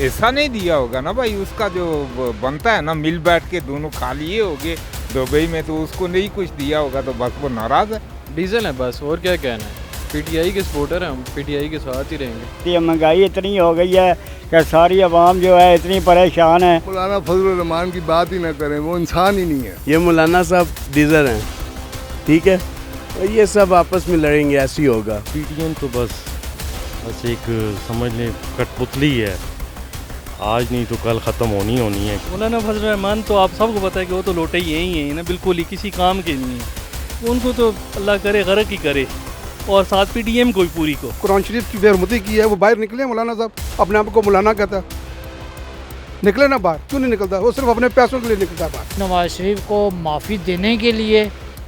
ऐसा नहीं दिया होगा ना भाई, उसका जो बनता है ना मिल बैठ के दोनों खा लिए होंगे दुबई में, तो उसको नहीं कुछ दिया होगा तो बस वो नाराज़ है। डीजल है बस, और क्या कहना है। पीटीआई के सपोर्टर हैं हम, पीटीआई के साथ ही रहेंगे। ये महंगाई इतनी हो गई है कि सारी आवाम जो है इतनी परेशान है। मौलाना फजल रहमान की बात ही ना करें, वो इंसान ही नहीं है। ये मौलाना साहब डीजल हैं, ठीक है, और ये सब आपस में लड़ेंगे, ऐसे ही होगा। पीटीएम तो बस एक समझ लें कठपुतली है, आज नहीं तो कल ख़त्म होनी है। मौलाना फजल रहमान तो आप सबको पता है कि वो तो लोटे ही हैं ना, बिल्कुल ही किसी काम के नहीं है। उनको तो अल्लाह करे गरक ही करे, और साथ पीटीएम को भी पूरी को। कुरान शरीफ की बेहरमती की है, वो बाहर निकले मौलाना साहब, अपने आप को मौलाना कहता है, निकले ना बाहर, क्यों नहीं निकलता? वो सिर्फ अपने पैसों के लिए निकलता है बाहर। नवाज शरीफ को माफ़ी देने के लिए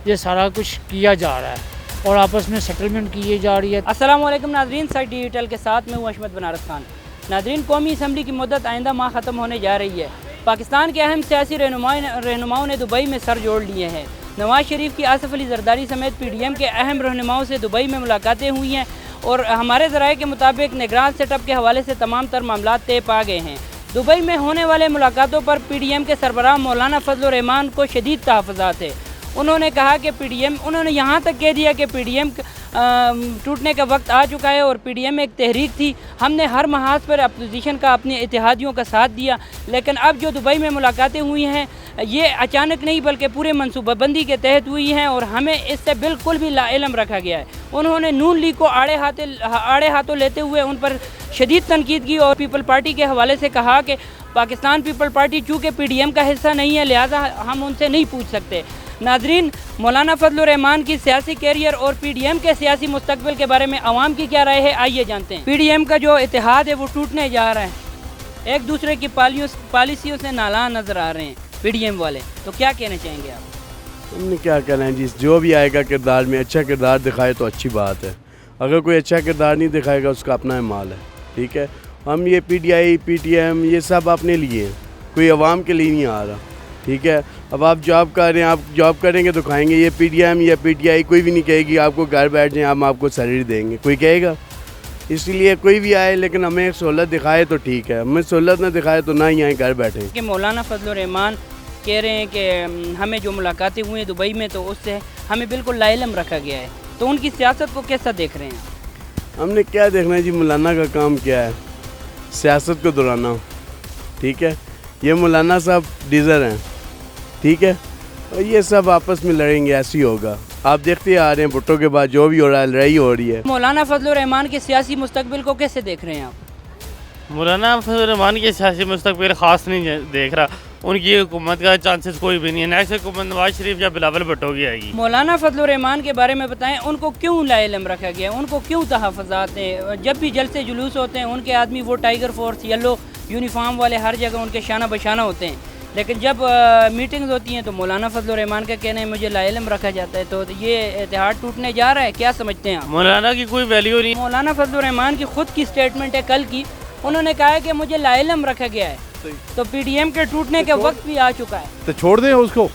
ये सारा कुछ किया जा रहा है और आपस में सेटलमेंट की जा रही है। अस्सलाम वालेकुम नाज़रीन, साइट डिजिटल के साथ में हूँ अशमत बनारस खान। नाज़रीन, कौमी असम्बली की मुद्दत आइंदा माह ख़त्म होने जा रही है। पाकिस्तान के अहम सियासी रहनुमाओं ने दुबई में सर जोड़ लिए हैं। नवाज शरीफ की आसिफ अली जरदारी समेत पीडीएम के अहम रहनुमाओं से दुबई में मुलाकातें हुई हैं और हमारे ज़राए के मुताबिक निगरान सेटअप के हवाले से तमाम तर मामला तय पा गए हैं। दुबई में होने वाले मुलाकातों पर पीडीएम के सरबराह मौलाना फजल रहमान को शदीद तहफ़्फ़ुज़ात है। उन्होंने कहा कि पीडीएम, उन्होंने यहाँ तक कह दिया कि पीडीएम टूटने का वक्त आ चुका है और पीडीएम एक तहरीक थी। हमने हर महाज पर अपोजिशन का, अपने इत्तेहादियों का साथ दिया, लेकिन अब जो दुबई में मुलाकातें हुई हैं ये अचानक नहीं बल्कि पूरे मनसूबाबंदी के तहत हुई हैं और हमें इससे बिल्कुल भी लाइलम रखा गया है। उन्होंने नून लीग को आड़े हाथों लेते हुए उन पर शदीद तनकीद की और पीपल पार्टी के हवाले से कहा कि पाकिस्तान पीपल पार्टी चूँकि पीडीएम का हिस्सा नहीं है लिहाजा हम उनसे नहीं पूछ सकते। नाजरीन, मौलाना फजल रहमान की सियासी कैरियर और पीडीएम के सियासी मुस्तकबिल के बारे में आवाम की क्या राय है, आइए जानते हैं। पीडीएम का जो इत्तेहाद है वो टूटने जा रहा है, एक दूसरे की पॉलिसियों से नालान नजर आ रहे हैं पीडीएम वाले, तो क्या कहना चाहेंगे आप? हमने क्या कहना है जी, जो भी आएगा किरदार में अच्छा किरदार दिखाए तो अच्छी बात है। अगर कोई अच्छा किरदार नहीं दिखाएगा उसका अपना माल है, ठीक है। हम ये पीटीआई पीटीएम ये सब अपने लिए हैं, कोई आवाम के लिए नहीं आ रहा, ठीक है। अब आप जॉब कर रहे हैं, आप जॉब करेंगे तो खाएंगे। ये पीटीएम या पीटीआई कोई भी नहीं कहेगी आपको घर बैठ जाएं हम आपको सैलरी देंगे, कोई कहेगा? इसलिए कोई भी आए लेकिन हमें सहूलत दिखाए तो ठीक है, हमें सहूलत ना दिखाए तो ना ही आए, घर बैठे। कि मौलाना फजल रहमान कह रहे हैं कि हमें जो मुलाकातें हुई हैं दुबई में तो उससे हमें बिल्कुल लाइलम रखा गया है, तो उनकी सियासत को कैसा देख रहे हैं? हमने क्या देखना है जी, मौलाना का काम क्या है? सियासत को दोहराना, ठीक है। ये मौलाना साहब डीजल हैं, ठीक है, और ये सब आपस में लड़ेंगे, ऐसे ही होगा। आप देखते आ रहे हैं भुट्टो के बाद जो भी हो रहा है लड़ाई हो रही है। मौलाना फजल रहमान के सियासी मुस्तकबिल को कैसे देख रहे हैं आप? मौलाना फजल रहमान के सियासी मुस्तकबिल ख़ास नहीं देख रहा, उनकी हुकूमत का चांसेस कोई भी नहीं है। नेक्स्ट हुकूमत नवाज शरीफ या बिलावल भुट्टो की आएगी। मौलाना फजल रहमान के बारे में बताएं, उनको क्यों लाइलम रखा गया, उनको क्यों तहफ़्फ़ुज़ात हैं? जब भी जलसे जुलूस होते हैं उनके आदमी वो टाइगर फोर्स येलो यूनिफॉर्म वाले हर जगह उनके शाना बशाना होते हैं, लेकिन जब मीटिंग्स होती हैं तो मौलाना फजल रहमान का कहना है मुझे लाइलम रखा जाता है, तो ये इत्तेहाद टूटने जा रहा है, क्या समझते हैं आप? मौलाना की कोई वैल्यू नहीं। मौलाना फजल रहमान की खुद की स्टेटमेंट है कल की, उन्होंने कहा है कि मुझे लाइलम रखा गया है, तो पीडीएम के टूटने का वक्त भी आ चुका है, तो छोड़ दें उसको।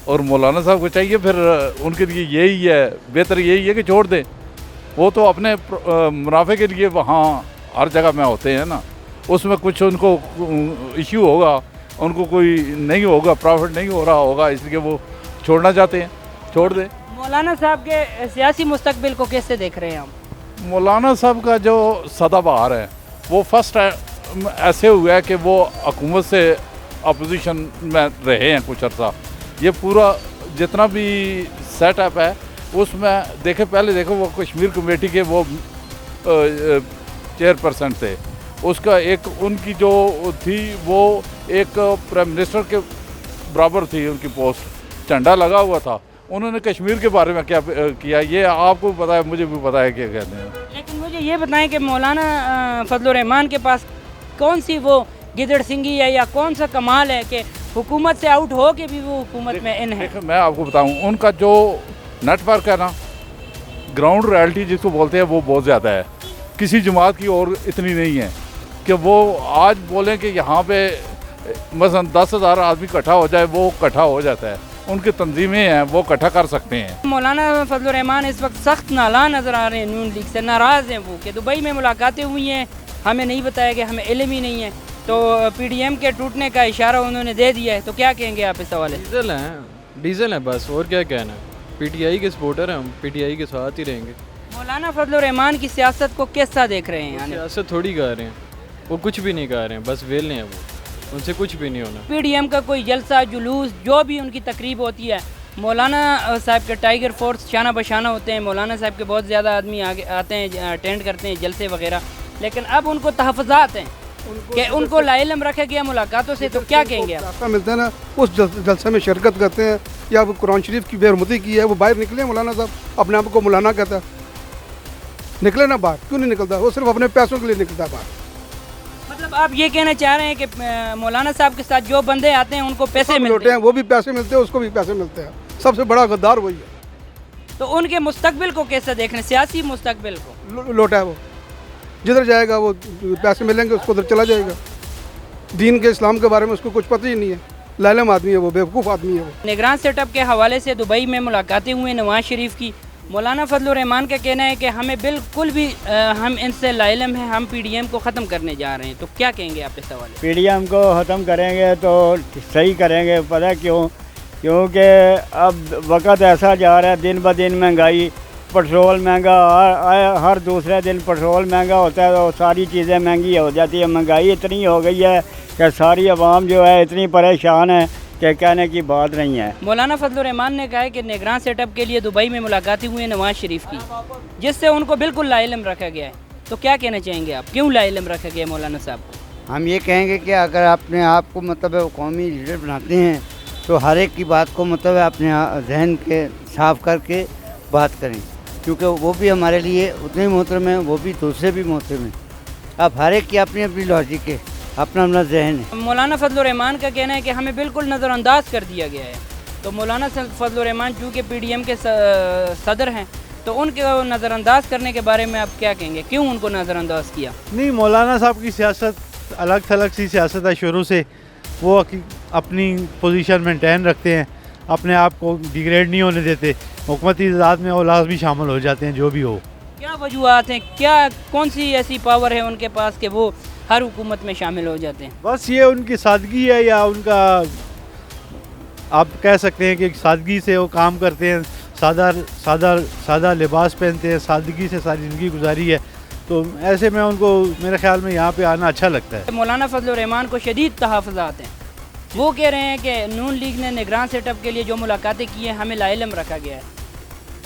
और मौलाना साहब को चाहिए फिर उनके लिए यही है, बेहतर यही है कि छोड़ दें। वो तो अपने मुनाफे के लिए वहाँ हर जगह में होते हैं ना, उसमें कुछ उनको इश्यू होगा, उनको कोई नहीं होगा, प्रॉफिट नहीं हो रहा होगा, इसलिए वो छोड़ना चाहते हैं, छोड़ दें। मौलाना साहब के सियासी मुस्तकबिल को कैसे देख रहे हैं हम? मौलाना साहब का जो सदाबहार है वो फर्स्ट ऐसे हुआ है कि वो हुकूमत से अपोजिशन में रहे हैं कुछ अर्सा। ये पूरा जितना भी सेटअप है उसमें देखे, पहले देखो वो कश्मीर कमेटी के वो चेयरपर्सन थे, उसका एक उनकी जो थी वो एक प्राइम मिनिस्टर के बराबर थी उनकी पोस्ट, झंडा लगा हुआ था। उन्होंने कश्मीर के बारे में क्या किया ये आपको पता है, मुझे भी पता है क्या कहते हैं। लेकिन मुझे ये बताएं कि मौलाना फजल रहमान के पास कौन सी वो गिदड़ सिंगी है या कौन सा कमाल है कि हुकूमत से आउट हो के भी वो हुकूमत में इन है? मैं आपको बताऊँ, उनका जो नेटवर्क है ना, ग्राउंड रियलिटी जिसको बोलते हैं वो बहुत ज़्यादा है, किसी जमात की और इतनी नहीं है कि वो आज बोलें कि यहाँ पे मसलन 10,000 आदमी इकट्ठा हो जाए, वो इकट्ठा हो जाता है। उनकी तंजीमें हैं वो इकट्ठा कर सकते हैं। मौलाना फजल रहमान इस वक्त सख्त नालान नज़र आ रहे हैं, नून लीग से नाराज़ हैं वो कि दुबई में मुलाकातें हुई हैं, हमें नहीं बताया कि हमें इल्म ही नहीं है। तो पीडीएम के टूटने का इशारा उन्होंने दे दिया है, तो क्या कहेंगे आप इस हवाले से? डीजल हैं बस, और क्या कहना है। पीटीआई के सपोर्टर हैं हम, पीटीआई के साथ ही रहेंगे। मौलाना फजल रहमान की सियासत को कैसा देख रहे हैं? यानी सियासत थोड़ी कर रहे हैं, वो कुछ भी नहीं कर रहे हैं, बस वेले हैं वो, उनसे कुछ भी नहीं होना। पीडीएम का कोई जलसा जुलूस जो भी उनकी तकरीब होती है, मौलाना साहब के टाइगर फोर्स शाना बशाना होते हैं, मौलाना साहब के बहुत ज़्यादा आदमी आगे आते हैं, अटेंड करते हैं जलसे वगैरह, लेकिन अब उनको तहफ़्फ़ुज़ात हैं कि उनको लाइलम रखा गया मुलाकातों से, तो क्या कहेंगे आप? पैसा मिलता है ना, उस जलसे में शिरकत करते हैं, या वो कुरान शरीफ की बेहरमती की है, वो बाहर निकले मौलाना साहब, अपने आप को मौलाना कहता है, निकले ना बाहर, क्यों नहीं निकलता? वो सिर्फ अपने पैसों के लिए निकलता है बाहर। मतलब आप ये कहना चाह रहे हैं कि मौलाना साहब के साथ जो बंदे आते हैं उनको पैसे मिलते हैं? वो भी पैसे मिलते हैं, उसको भी पैसे मिलते हैं, सबसे बड़ा गद्दार वही है। तो उनके मुस्तकबिल को कैसे देख रहे हैं, सियासी मुस्तकबिल को? लोटा है वो, जिधर जाएगा वो पैसे मिलेंगे उसको उधर चला जाएगा। दीन के इस्लाम के बारे में उसको कुछ पता ही नहीं है, लालम आदमी है वो, बेवकूफ़ आदमी है वो। निगरान सेटअप के हवाले से दुबई में मुलाकातें हुई नवाज शरीफ की। मौलाना फजल रहमान का कहना है कि हमें बिल्कुल भी हम इनसे लाइलम हैं, हम पीडीएम को ख़त्म करने जा रहे हैं, तो क्या कहेंगे आप इस हवाले? पीडीएम को ख़त्म करेंगे तो सही करेंगे, पता क्यों? क्योंकि अब वक्त ऐसा जा रहा है, दिन ब दिन महंगाई, पेट्रोल महंगा, हर दूसरे दिन पेट्रोल महंगा होता है, तो सारी चीज़ें महंगी हो जाती है। महंगाई इतनी हो गई है कि सारी आवाम जो है इतनी परेशान है कि कहने की बात नहीं है। मौलाना फजल रहमान ने कहा है कि निगरान सेटअप के लिए दुबई में मुलाकातें हुई नवाज शरीफ की, जिससे उनको बिल्कुल लाइलम रखा गया है, तो क्या कहना चाहेंगे आप? क्यों लाइलम रखा गया मौलाना साहब को? हम ये कहेंगे कि अगर अपने आप को मतलब कौमी लीडर बनाते हैं तो हर एक की बात को मतलब अपने जहन के साफ करके बात करें, क्योंकि वो भी हमारे लिए उतने मोहतरम हैं, वो भी दूसरे भी मोहतरम हैं। अब हर एक की अपनी अपनी लॉजिक है, अपना अपना जहन है। मौलाना फजल रहमान का कहना है कि हमें बिल्कुल नज़रअंदाज कर दिया गया है, तो मौलाना फजल रहमान चूँकि पीडीएम के सदर हैं, तो उनके नज़रअंदाज करने के बारे में आप क्या कहेंगे? क्यों उनको नज़रअंदाज किया? नहीं, मौलाना साहब की सियासत अलग थलग सी सियासत है शुरू से, वो अपनी पोजीशन मेंटेन रखते हैं, अपने आप को डिग्रेड नहीं होने देते, हुकूमती इज़ाद में वो लाजमी शामिल हो जाते हैं जो भी हो। क्या वजूहत हैं, क्या कौन सी ऐसी पावर है उनके पास कि वो हर हुकूमत में शामिल हो जाते हैं? बस ये उनकी सादगी है, या उनका आप कह सकते हैं कि सादगी से वो काम करते हैं, सादा लिबास पहनते हैं, सादगी से सारी ज़िंदगी गुजारी है, तो ऐसे में उनको मेरे ख्याल में यहाँ पे आना अच्छा लगता है। मौलाना फजल रहमान को शदीद तहफ़्फ़ुज़ात हैं, वो कह रहे हैं कि नून लीग ने निगरान सेटअप के लिए जो मुलाकातें की हैं हमें लाइलम रखा गया है,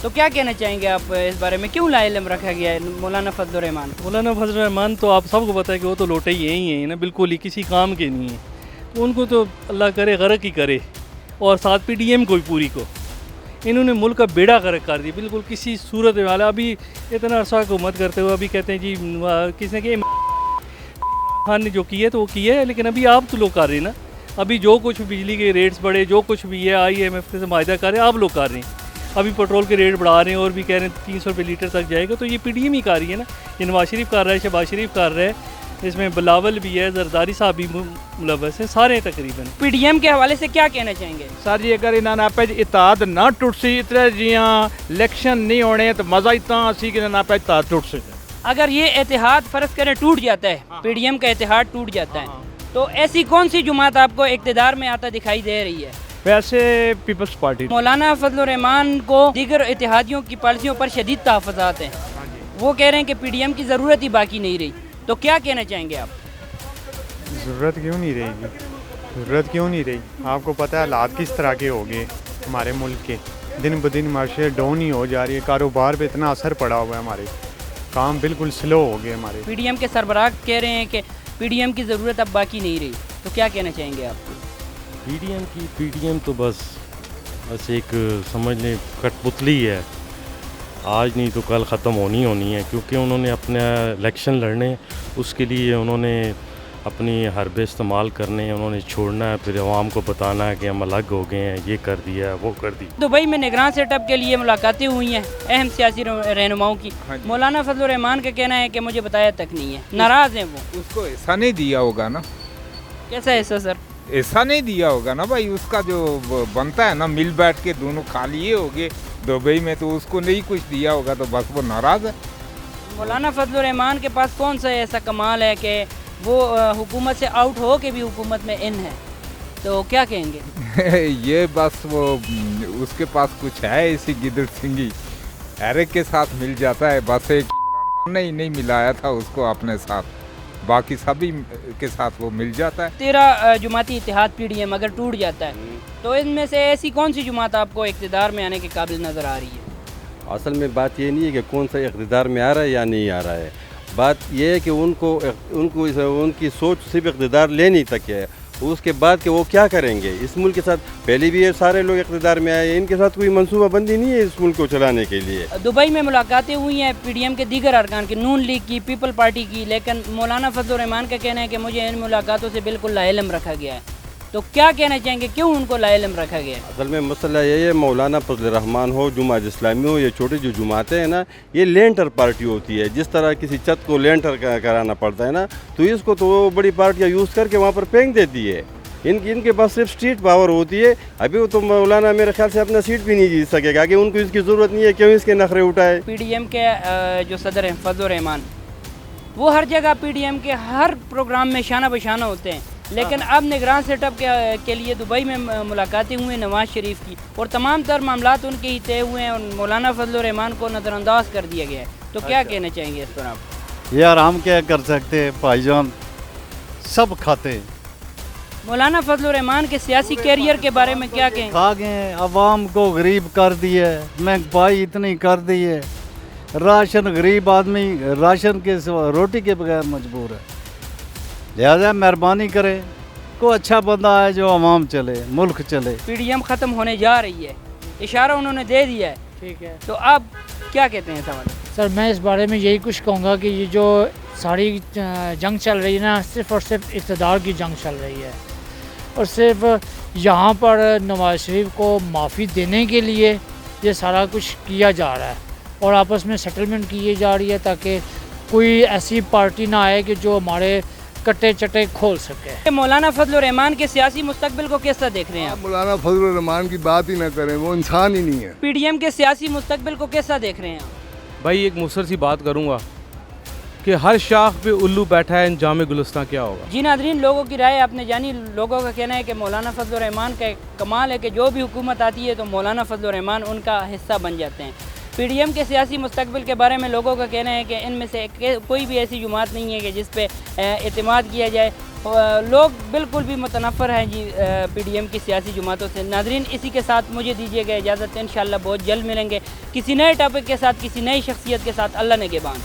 तो क्या कहना चाहेंगे आप इस बारे में? क्यों लाइलम रखा गया है मौलाना फजल रहमान? मौलाना फजल रहमान तो आप सबको पता है कि वो तो लोटे ही हैं ना, बिल्कुल ही किसी काम के नहीं है, तो उनको तो अल्लाह करे गरक ही करे, और साथ पीडीएम को भी पूरी को इन्होंने मुल्क का बेड़ा गर्क कर दिया बिल्कुल किसी सूरत में। वाला अभी इतना अरसा हुकूमत करते हुए अभी कहते हैं जी किसने कि खान ने जो किया तो वो किया है, लेकिन अभी आप तो लोग कर रहे हैं ना, अभी जो कुछ बिजली के रेट्स बढ़े, जो कुछ भी है IMF से माहिदा कर रहे हैं, आप लोग कर रहे हैं। अभी पेट्रोल के रेट बढ़ा रहे हैं और भी कह रहे हैं 300 रुपये लीटर तक जाएगा, तो ये पीडीएम ही कर रही है ना, ये नवाज शरीफ कर रहा है, शहबाज शरीफ कर रहा है, इसमें बिलावल भी है, जरदारी साहब भी मुलव्वस हैं, सारे तकरीबन। पीडीएम के हवाले से क्या कहना चाहेंगे? सर जी अगर इन्होंने आप इताद ना टुट सी इतने जियां इलेक्शन नहीं होने तो मज़ा इतना सी कि ना पे इताद टुट सी। अगर ये इतिहाद फ़र्ज करें टूट जाता है, पीडीएम का इतिहाद टूट जाता है, तो ऐसी कौन सी जुमात आपको इक़्तिदार में आता दिखाई दे रही है? वैसे पीपल्स पार्टी। मौलाना फजल रहमान को दीगर इतिहादियों की पॉलिसियों पर शदीद तहफ़्फ़ुज़ात हैं, वो कह रहे हैं कि पीडीएम की ज़रूरत ही बाकी नहीं रही, तो क्या कहना चाहेंगे आप? ज़रूरत क्यों नहीं रहेगी? ज़रूरत क्यों नहीं रही? आपको पता है हालात किस तरह के हो गए हमारे मुल्क के, दिन ब दिन मार्शे डाउन ही हो जा रही है, कारोबार पे इतना असर पड़ा हुआ है, हमारे काम बिल्कुल स्लो हो गए हमारे। पीडीएम के सरबराह कह रहे हैं कि पीडीएम की ज़रूरत अब बाकी नहीं रही, तो क्या कहना चाहेंगे आप? पीडीएम तो बस एक समझ लें कठपुतली है, आज नहीं तो कल ख़त्म होनी है, क्योंकि उन्होंने अपने इलेक्शन लड़ने, उसके लिए उन्होंने अपनी हरबे इस्तेमाल करने हैं, उन्होंने छोड़ना है, फिर आवाम को बताना है कि हम अलग हो गए हैं, ये कर दिया वो कर दी। दुबई में निगरान सेटअप के लिए मुलाकातें हुई हैं अहम सियासी रहनुमाओं की। मौलाना फजल रहमान का कहना है कि मुझे बताया तक नहीं है, नाराज़ हैं वो। उसको ऐसा नहीं दिया होगा ना? कैसा ऐसा सर? ऐसा नहीं दिया होगा ना भाई, उसका जो बनता है ना, मिल बैठ के दोनों खा लिए होंगे दुबई में, तो उसको नहीं कुछ दिया होगा तो बस वो नाराज़ है। मौलाना फजल रहमान के पास कौन सा ऐसा कमाल है कि وہ حکومت سے آؤٹ ہو کے بھی حکومت میں ان ہے، تو کیا کہیں گے؟ یہ بس وہ اس کے پاس کچھ ہے اسی گدڑ سنگھی، ہر ایک کے ساتھ مل جاتا ہے، بس ایک عمران خان نے ہی نہیں ملایا تھا اس کو اپنے ساتھ، باقی سبھی کے ساتھ وہ مل جاتا ہے۔ 13 جماعتی اتحاد پی ڈی ایم اگر ٹوٹ جاتا ہے تو ان میں سے ایسی کون سی جماعت آپ کو اقتدار میں آنے کے قابل نظر آ رہی ہے؟ اصل میں بات یہ نہیں ہے کہ کون سا اقتدار میں آ رہا ہے یا نہیں آ رہا ہے، بات یہ ہے کہ ان کی سوچ صرف اقتدار لینے تک ہے، اس کے بعد کہ وہ کیا کریں گے اس ملک کے ساتھ۔ پہلے بھی یہ سارے لوگ اقتدار میں آئے ہیں، ان کے ساتھ کوئی منصوبہ بندی نہیں ہے اس ملک کو چلانے کے لیے۔ دبئی میں ملاقاتیں ہوئی ہیں پی ڈی ایم کے دیگر ارکان کی، نون لیگ کی، پیپل پارٹی کی، لیکن مولانا فضل الرحمان کا کہنا ہے کہ مجھے ان ملاقاتوں سے بالکل لاعلم رکھا گیا ہے، تو کیا کہنا چاہیں گے، کیوں ان کو لاعلم رکھا گیا ہے؟ اصل میں مسئلہ یہ ہے، مولانا فضل الرحمان ہو، جماعت اسلامی ہو، یہ چھوٹی جو جماعتیں ہیں نا، یہ لینٹر پارٹی ہوتی ہے، جس طرح کسی چھت کو لینٹر کرانا پڑتا ہے نا، تو اس کو تو وہ بڑی پارٹیاں یوز کر کے وہاں پر پھینک دیتی ہے۔ ان کے پاس صرف اسٹریٹ پاور ہوتی ہے۔ ابھی وہ تو مولانا میرے خیال سے اپنا سیٹ بھی نہیں جیت سکے گا کہ ان کو اس کی ضرورت نہیں ہے، کیوں اس کے نخرے اٹھائے۔ پی ڈی ایم کے جو صدر ہیں فضل الرحمان، وہ ہر جگہ پی ڈی ایم کے ہر پروگرام میں شانہ بشانہ ہوتے ہیں، لیکن اب نگران سیٹ اپ کے لیے دبئی میں ملاقاتیں ہوئیں نواز شریف کی، اور تمام تر معاملات ان کے ہی طے ہوئے ہیں، اور مولانا فضل الرحمان کو نظر انداز کر دیا گیا ہے، تو کیا کہنا چاہیں گے اس پر آپ؟ یار ہم کیا کر سکتے ہیں بھائی جان، سب کھاتے ہیں۔ مولانا فضل الرحمان کے سیاسی کیریئر کے بارے میں کیا کہیں؟ کھا گئے، عوام کو غریب کر دیے، مہنگائی اتنی کر دی ہے، راشن غریب آدمی راشن کے سوا روٹی کے بغیر مجبور ہے، لہذا مہربانی کرے کوئی اچھا بندہ ہے جو عوام چلے، ملک چلے۔ پی ڈی ایم ختم ہونے جا رہی ہے، اشارہ انہوں نے دے دیا ہے، ٹھیک ہے، تو آپ کیا کہتے ہیں سوال؟ سر میں اس بارے میں یہی کچھ کہوں گا کہ یہ جو ساری جنگ چل رہی ہے نا، صرف اور صرف اقتدار کی جنگ چل رہی ہے، اور صرف یہاں پر نواز شریف کو معافی دینے کے لیے یہ سارا کچھ کیا جا رہا ہے، اور آپس میں سیٹلمنٹ کی جا رہی ہے تاکہ کوئی ایسی پارٹی نہ آئے کہ جو ہمارے کٹے چٹے کھول سکے۔ مولانا فضل الرحمان کے سیاسی مستقبل کو کیسا دیکھ رہے ہیں آپ؟ مولانا فضل الرحمان کی بات ہی نہ کریں، وہ انسان ہی نہیں ہے۔ پی ڈی ایم کے سیاسی مستقبل کو کیسا دیکھ رہے ہیں آپ؟ بھائی ایک مختصر سی بات کروں گا کہ ہر شاخ پہ الو بیٹھا ہے، انجام گلستان کیا ہوگا؟ جی ناظرین، لوگوں کی رائے آپ نے جانی۔ لوگوں کا کہنا ہے کہ مولانا فضل الرحمان کا ایک کمال ہے کہ جو بھی حکومت آتی ہے تو مولانا فضل الرحمان ان کا حصہ بن جاتے ہیں۔ پی ڈی ایم کے سیاسی مستقبل کے بارے میں لوگوں کا کہنا ہے کہ ان میں سے کوئی بھی ایسی جماعت نہیں ہے کہ جس پہ اعتماد کیا جائے۔ لوگ بالکل بھی متنفر ہیں جی پی ڈی ایم کی سیاسی جماعتوں سے۔ ناظرین، اسی کے ساتھ مجھے دیجیے گا اجازت، انشاءاللہ بہت جلد ملیں گے کسی نئے ٹاپک کے ساتھ، کسی نئی شخصیت کے ساتھ۔ اللہ نگہبان۔